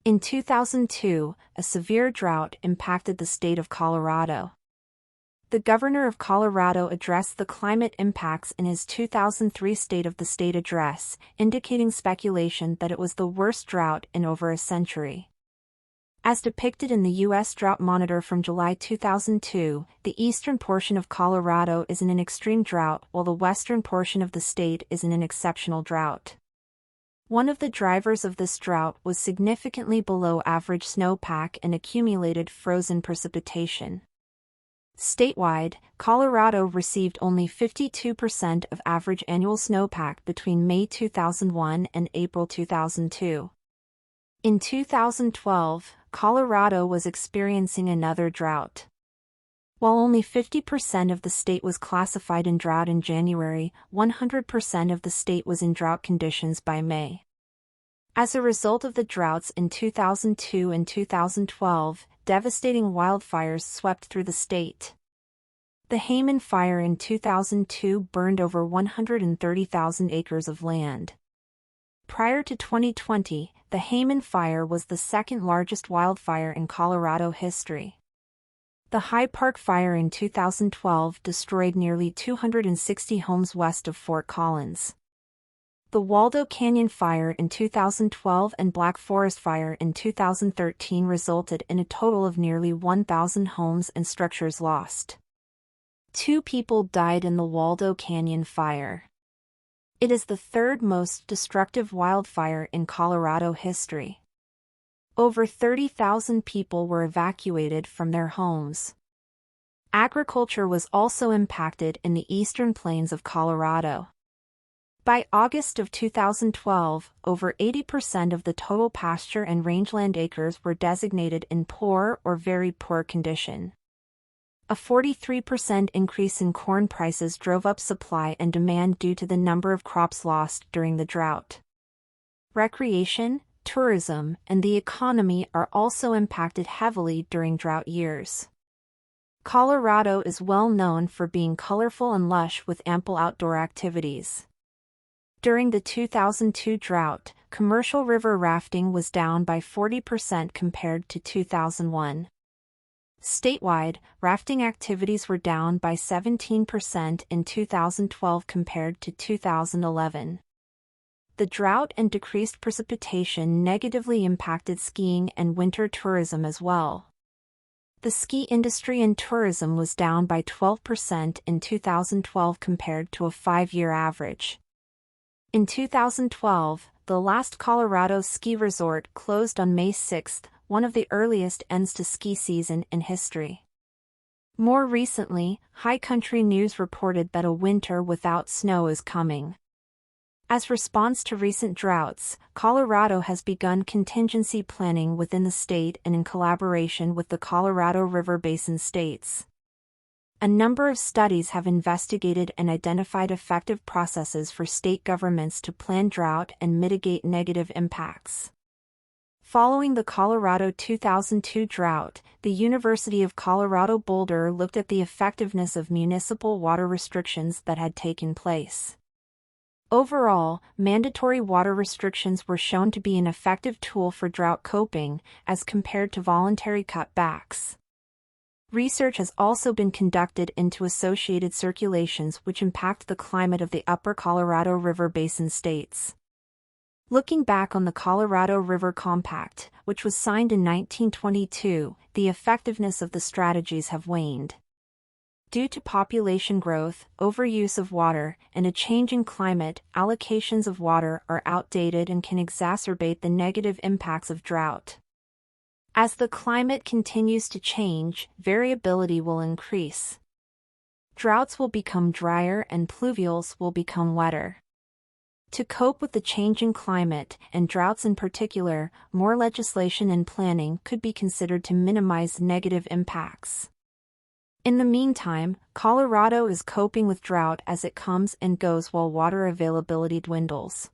In 2002, a severe drought impacted the state of Colorado. The governor of Colorado addressed the climate impacts in his 2003 State of the State address, indicating speculation that it was the worst drought in over a century. As depicted in the U.S. Drought Monitor from July 2002, the eastern portion of Colorado is in an extreme drought while the western portion of the state is in an exceptional drought. One of the drivers of this drought was significantly below average snowpack and accumulated frozen precipitation. Statewide, Colorado received only 52% of average annual snowpack between May 2001 and April 2002. In 2012, Colorado was experiencing another drought. While only 50% of the state was classified in drought in January, 100% of the state was in drought conditions by May. As a result of the droughts in 2002 and 2012, devastating wildfires swept through the state. The Hayman Fire in 2002 burned over 130,000 acres of land. Prior to 2020, the Hayman Fire was the second largest wildfire in Colorado history. The High Park Fire in 2012 destroyed nearly 260 homes west of Fort Collins. The Waldo Canyon Fire in 2012 and Black Forest Fire in 2013 resulted in a total of nearly 1,000 homes and structures lost. 2 people died in the Waldo Canyon Fire. It is the third most destructive wildfire in Colorado history. Over 30,000 people were evacuated from their homes. Agriculture was also impacted in the eastern plains of Colorado. By August of 2012, over 80% of the total pasture and rangeland acres were designated in poor or very poor condition. A 43% increase in corn prices drove up supply and demand due to the number of crops lost during the drought. Recreation, tourism, and the economy are also impacted heavily during drought years. Colorado is well known for being colorful and lush with ample outdoor activities. During the 2002 drought, commercial river rafting was down by 40% compared to 2001. Statewide, rafting activities were down by 17% in 2012 compared to 2011. The drought and decreased precipitation negatively impacted skiing and winter tourism as well. The ski industry and tourism was down by 12% in 2012 compared to a 5-year average. In 2012, the last Colorado ski resort closed on May 6, one of the earliest ends to ski season in history. More recently, High Country News reported that a winter without snow is coming. As response to recent droughts, Colorado has begun contingency planning within the state and in collaboration with the Colorado River Basin states. A number of studies have investigated and identified effective processes for state governments to plan drought and mitigate negative impacts. Following the Colorado 2002 drought, the University of Colorado Boulder looked at the effectiveness of municipal water restrictions that had taken place. Overall, mandatory water restrictions were shown to be an effective tool for drought coping, as compared to voluntary cutbacks. Research has also been conducted into associated circulations which impact the climate of the upper Colorado River Basin states. Looking back on the Colorado River Compact, which was signed in 1922, the effectiveness of the strategies have waned. Due to population growth, overuse of water, and a changing climate, allocations of water are outdated and can exacerbate the negative impacts of drought. As the climate continues to change, variability will increase. Droughts will become drier and pluvials will become wetter. To cope with the changing climate, and droughts in particular, more legislation and planning could be considered to minimize negative impacts. In the meantime, Colorado is coping with drought as it comes and goes while water availability dwindles.